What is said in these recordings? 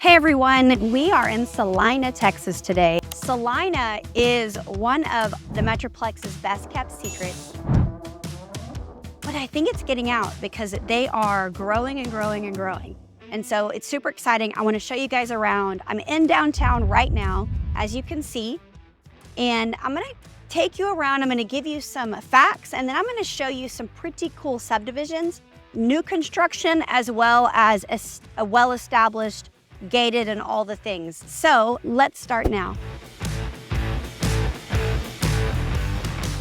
Hey everyone, we are in Celina, Texas today. Celina is one of the Metroplex's best kept secrets, but I think it's getting out because they are growing and growing and growing. And so it's super exciting. I want to show you guys around. I'm in downtown right now, as you can see, and I'm going to take you around. I'm going to give you some facts, and then I'm going to show you some pretty cool subdivisions, new construction, as well as a well-established gated and all the things. So let's start now.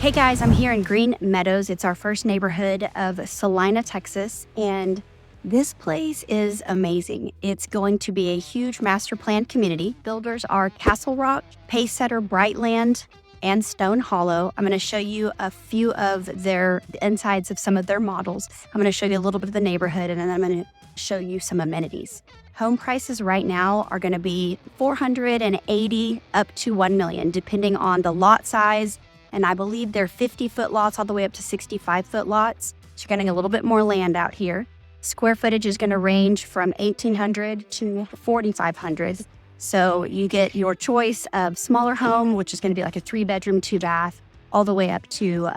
Hey guys, I'm here in Green Meadows. It's our first neighborhood of Celina, Texas, and this place is amazing. It's going to be a huge master planned community. Builders are Castle Rock, Pacesetter, Brightland, and Stone Hollow. I'm going to show you a few of the insides of some of their models. I'm going to show you a little bit of the neighborhood, and then I'm going to show you some amenities. Home prices right now are going to be $480,000 up to $1 million, depending on the lot size. And I believe they're 50-foot lots all the way up to 65-foot lots. So you're getting a little bit more land out here. Square footage is going to range from 1,800 to 4,500. So you get your choice of smaller home, which is going to be like a 3-bedroom, 2-bath, all the way up to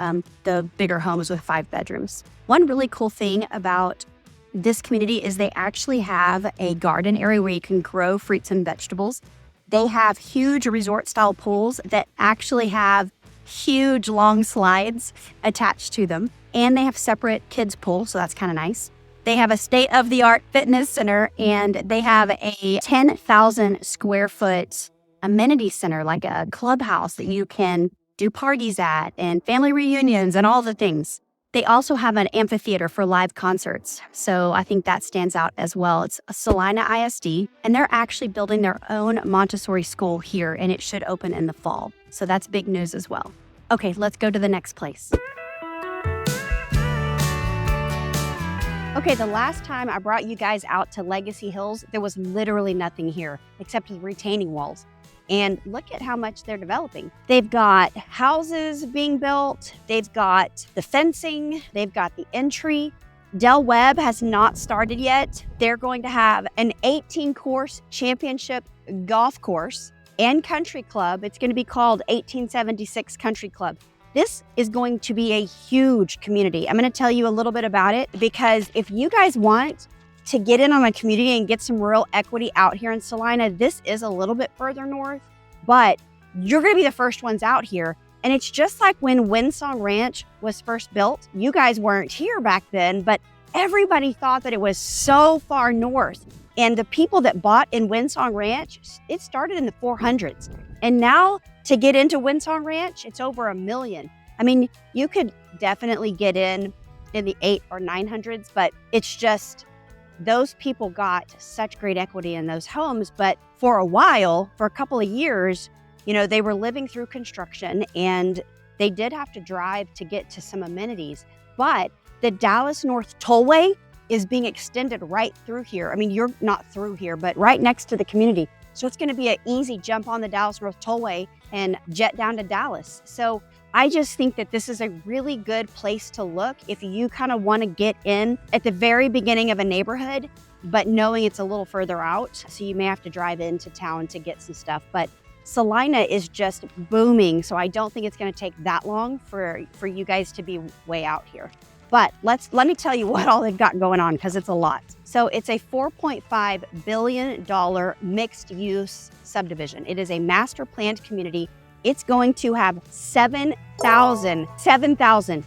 the bigger homes with 5 bedrooms. One really cool thing about this community is they actually have a garden area where you can grow fruits and vegetables. They have huge resort-style pools that actually have huge long slides attached to them. And they have separate kids' pools, so that's kind of nice. They have a state-of-the-art fitness center, and they have a 10,000 square foot amenity center, like a clubhouse that you can do parties at and family reunions and all the things. They also have an amphitheater for live concerts, so I think that stands out as well. It's a Celina ISD, and they're actually building their own Montessori school here, and it should open in the fall. So that's big news as well. Okay, let's go to the next place. Okay, the last time I brought you guys out to Legacy Hills, there was literally nothing here except retaining walls. And look at how much they're developing. They've got houses being built. They've got the fencing. They've got the entry. Del Webb has not started yet. They're going to have an 18-course championship golf course and country club. It's going to be called 1876 Country Club. This is going to be a huge community. I'm going to tell you a little bit about it because if you guys want to get in on a community and get some real equity out here in Celina, this is a little bit further north, but you're going to be the first ones out here. And it's just like when Windsong Ranch was first built. You guys weren't here back then, but everybody thought that it was so far north. And the people that bought in Windsong Ranch, it started in the 400s. And now to get into Windsong Ranch, it's over $1 million. I mean, you could definitely get in the 800s or 900s, but it's just those people got such great equity in those homes. But for a while, for a couple of years, you know, they were living through construction and they did have to drive to get to some amenities. But the Dallas North Tollway is being extended right through here. I mean, you're not through here, but right next to the community. So it's going to be an easy jump on the Dallas North Tollway and jet down to Dallas. So I just think that this is a really good place to look if you kind of want to get in at the very beginning of a neighborhood, but knowing it's a little further out. So you may have to drive into town to get some stuff. But Celina is just booming. So I don't think it's going to take that long for you guys to be way out here. But let me tell you what all they've got going on because it's a lot. So it's a $4.5 billion mixed use subdivision. It is a master planned community. It's going to have 7,000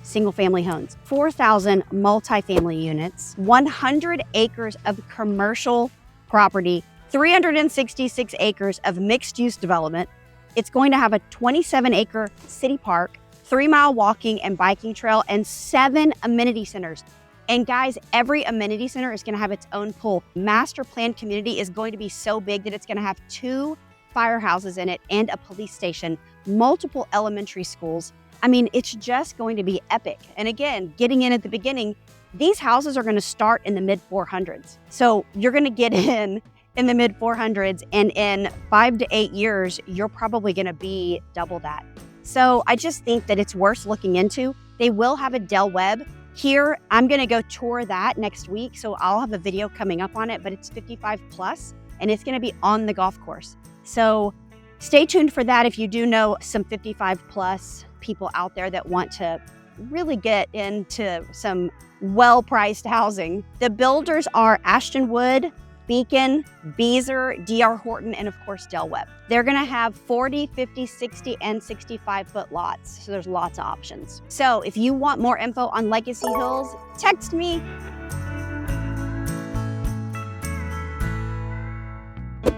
single family homes, 4,000 multifamily units, 100 acres of commercial property, 366 acres of mixed use development. It's going to have a 27-acre city park, 3-mile walking and biking trail, and 7 amenity centers. And guys, every amenity center is going to have its own pool. Master planned community is going to be so big that it's going to have 2 firehouses in it and a police station, multiple elementary schools. I mean, it's just going to be epic. And again, getting in at the beginning, these houses are going to start in the mid 400s. So you're going to get in the mid 400s, and in 5 to 8 years, you're probably going to be double that. So I just think that it's worth looking into. They will have a Del Webb here. I'm going to go tour that next week, so I'll have a video coming up on it, but it's 55 plus. and it's gonna be on the golf course. So stay tuned for that if you do know some 55 plus people out there that want to really get into some well-priced housing. The builders are Ashton Wood, Beacon, Beazer, D.R. Horton, and of course Del Webb. They're gonna have 40, 50, 60, and 65-foot lots, so there's lots of options. So if you want more info on Legacy Hills, text me.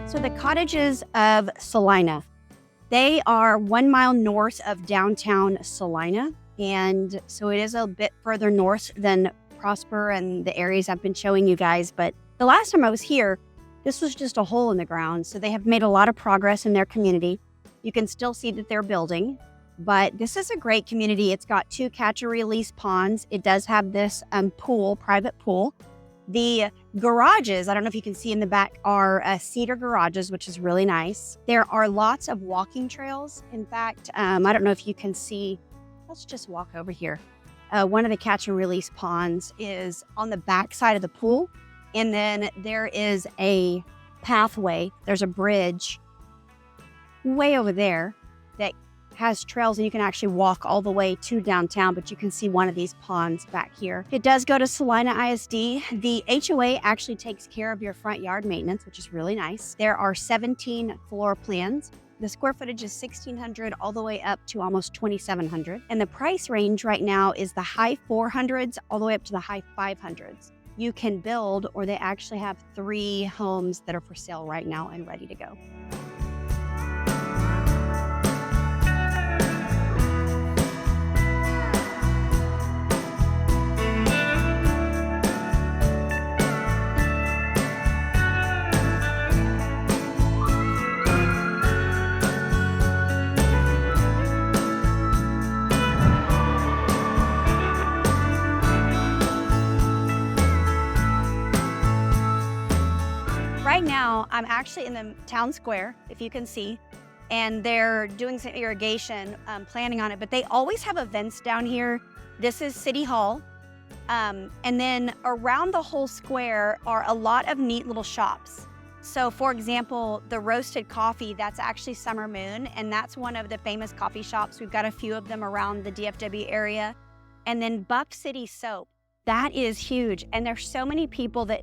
So the cottages of Celina, they are 1 mile north of downtown Celina, and so it is a bit further north than Prosper and the areas I've been showing you guys, but the last time I was here, this was just a hole in the ground. So they have made a lot of progress in their community. You can still see that they're building, but this is a great community. It's got 2 catch and release ponds. It does have this pool, private pool. The garages, I don't know if you can see in the back, are cedar garages, which is really nice. There are lots of walking trails. In fact, I don't know if you can see, let's just walk over here. One of the catch and release ponds is on the back side of the pool. And then there is a pathway, there's a bridge way over there that has trails, and you can actually walk all the way to downtown, but you can see one of these ponds back here. It does go to Celina ISD. The HOA actually takes care of your front yard maintenance, which is really nice. There are 17 floor plans. The square footage is 1,600 all the way up to almost 2,700. And the price range right now is the high 400s all the way up to the high 500s. You can build, or they actually have 3 homes that are for sale right now and ready to go. Right now, I'm actually in the town square, if you can see, and they're doing some irrigation, planning on it, but they always have events down here. This is City Hall, and then around the whole square are a lot of neat little shops. So for example, the Roasted Coffee, that's actually Summer Moon, and that's one of the famous coffee shops. We've got a few of them around the DFW area. And then Buff City Soap, that is huge, and there's so many people that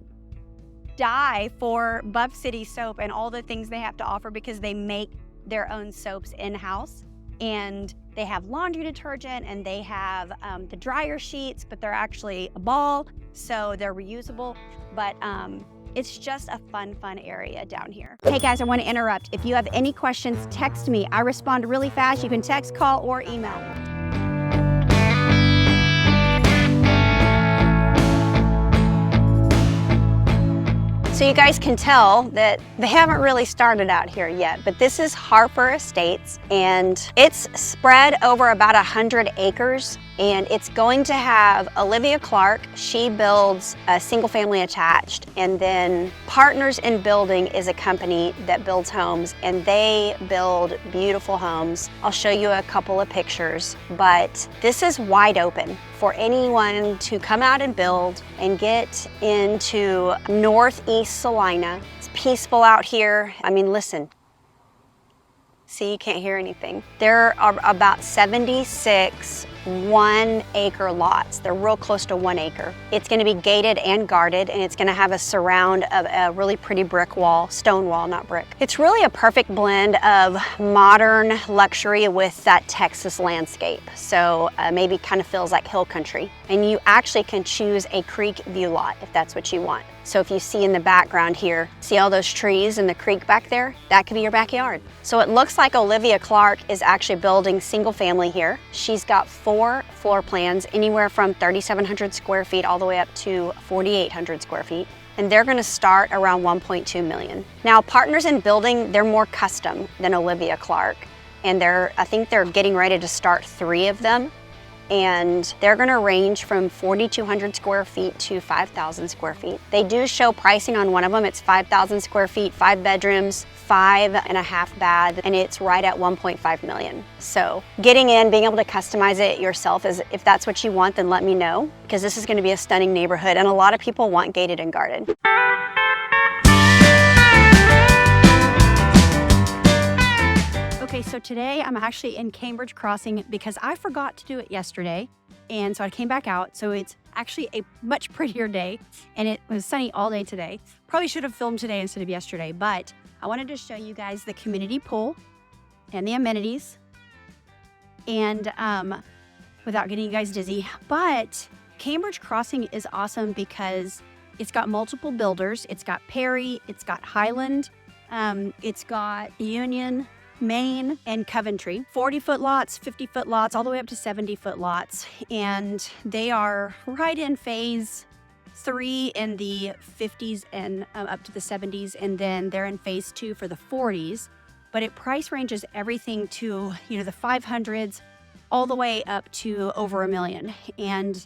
die for Buff City Soap and all the things they have to offer because they make their own soaps in-house, and they have laundry detergent, and they have the dryer sheets, but they're actually a ball, so they're reusable. But it's just a fun area down here. Hey guys, I want to interrupt. If you have any questions, text me. I respond really fast. You can text, call, or email. So you guys can tell that they haven't really started out here yet, but this is Harper Estates, and it's spread over about 100 acres, and it's going to have Olivia Clark. She builds a single family attached, and then Partners in Building is a company that builds homes, and they build beautiful homes. I'll show you a couple of pictures, but this is wide open for anyone to come out and build and get into Northeast Celina. It's peaceful out here. I mean, listen. See, you can't hear anything. There are about 76 1-acre lots. They're real close to 1 acre. It's going to be gated and guarded, and it's going to have a surround of a really pretty brick wall, stone wall, not brick. It's really a perfect blend of modern luxury with that Texas landscape. So maybe kind of feels like hill country. And you actually can choose a creek view lot if that's what you want. So if you see in the background here, see all those trees and the creek back there? That could be your backyard. So it looks like Olivia Clark is actually building single family here. She's got 4 floor plans, anywhere from 3,700 square feet all the way up to 4,800 square feet. And they're gonna start around 1.2 million. Now, Partners in Building, they're more custom than Olivia Clark. And I think they're getting ready to start 3 of them. And they're gonna range from 4,200 square feet to 5,000 square feet. They do show pricing on one of them. It's 5,000 square feet, 5 bedrooms, 5.5 baths, and it's right at 1.5 million. So getting in, being able to customize it yourself, if that's what you want, then let me know, because this is gonna be a stunning neighborhood, and a lot of people want gated and guarded. So today I'm actually in Cambridge Crossing because I forgot to do it yesterday. And so I came back out. So it's actually a much prettier day and it was sunny all day today. Probably should have filmed today instead of yesterday, but I wanted to show you guys the community pool and the amenities and without getting you guys dizzy. But Cambridge Crossing is awesome because it's got multiple builders. It's got Perry, it's got Highland, it's got Union, Main, and Coventry. 40-foot lots, 50-foot lots, all the way up to 70-foot lots. And they are right in phase 3 in the 50s and up to the 70s. And then they're in phase 2 for the 40s. But it price ranges everything to, you know, the 500s all the way up to over $1 million. And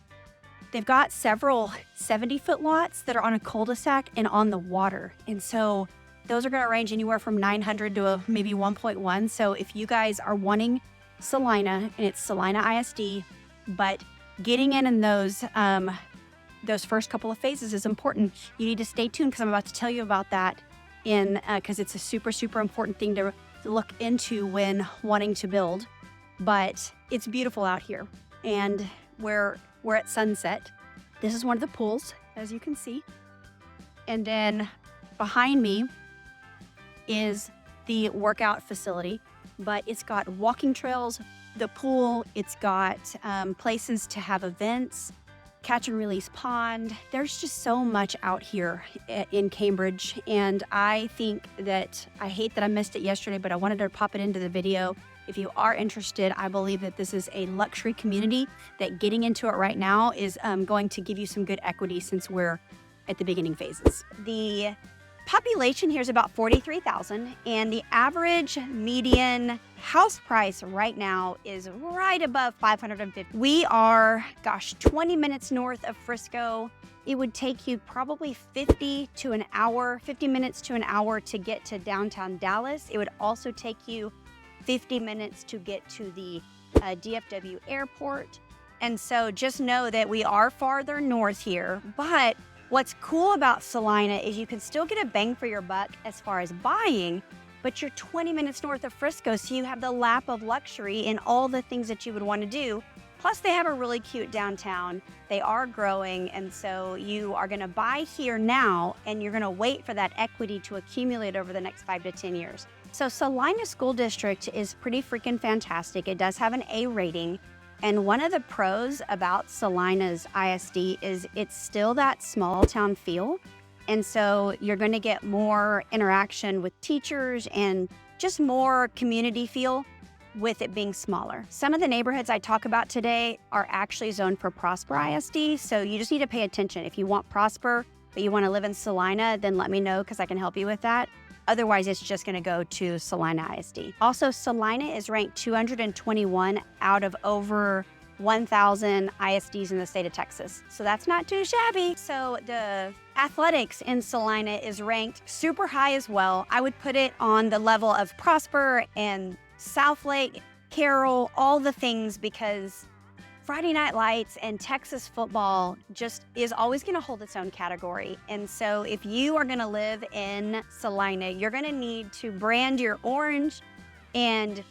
they've got several 70-foot lots that are on a cul-de-sac and on the water. And so those are going to range anywhere from 900 to maybe 1.1. So if you guys are wanting Celina, and it's Celina ISD, but getting in those first couple of phases is important. You need to stay tuned because I'm about to tell you about that because it's a super, super important thing to look into when wanting to build. But it's beautiful out here. And we're at sunset. This is one of the pools, as you can see. And then behind me is the workout facility, but it's got walking trails, the pool, it's got places to have events, catch and release pond. There's just so much out here in Cambridge. And I think that, I hate that I missed it yesterday, but I wanted to pop it into the video. If you are interested, I believe that this is a luxury community that getting into it right now is going to give you some good equity since we're at the beginning phases. The population here is about 43,000 and the average median house price right now is right above 550. We are, 20 minutes north of Frisco. It would take you probably 50 minutes to an hour to get to downtown Dallas. It would also take you 50 minutes to get to the DFW airport. And so just know that we are farther north here, but what's cool about Celina is you can still get a bang for your buck as far as buying, but you're 20 minutes north of Frisco, so you have the lap of luxury and all the things that you would want to do. Plus they have a really cute downtown. They are growing, and so you are gonna buy here now and you're gonna wait for that equity to accumulate over the next 5 to 10 years. So Celina School District is pretty freaking fantastic. It does have an A rating. And one of the pros about Celina's ISD is it's still that small town feel. And so you're going to get more interaction with teachers and just more community feel with it being smaller. Some of the neighborhoods I talk about today are actually zoned for Prosper ISD. So you just need to pay attention. If you want Prosper, but you want to live in Celina, then let me know because I can help you with that. Otherwise, it's just going to go to Celina ISD. Also, Celina is ranked 221 out of over 1,000 ISDs in the state of Texas. So that's not too shabby. So the athletics in Celina is ranked super high as well. I would put it on the level of Prosper and Southlake, Carroll, all the things, because Friday Night Lights and Texas football just is always going to hold its own category. And so if you are going to live in Celina, you're going to need to brand your orange and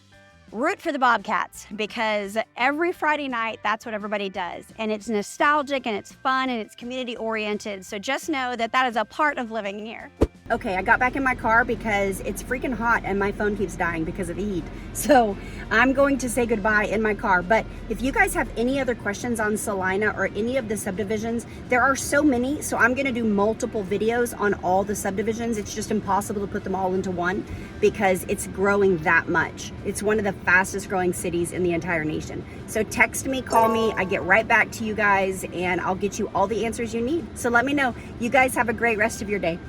root for the Bobcats, because every Friday night, that's what everybody does. And it's nostalgic and it's fun and it's community oriented. So just know that that is a part of living here. Okay, I got back in my car because it's freaking hot and my phone keeps dying because of the heat. So I'm going to say goodbye in my car. But if you guys have any other questions on Celina or any of the subdivisions, there are so many. So I'm gonna do multiple videos on all the subdivisions. It's just impossible to put them all into one because it's growing that much. It's one of the fastest growing cities in the entire nation. So text me, call me, I get right back to you guys and I'll get you all the answers you need. So let me know. You guys have a great rest of your day.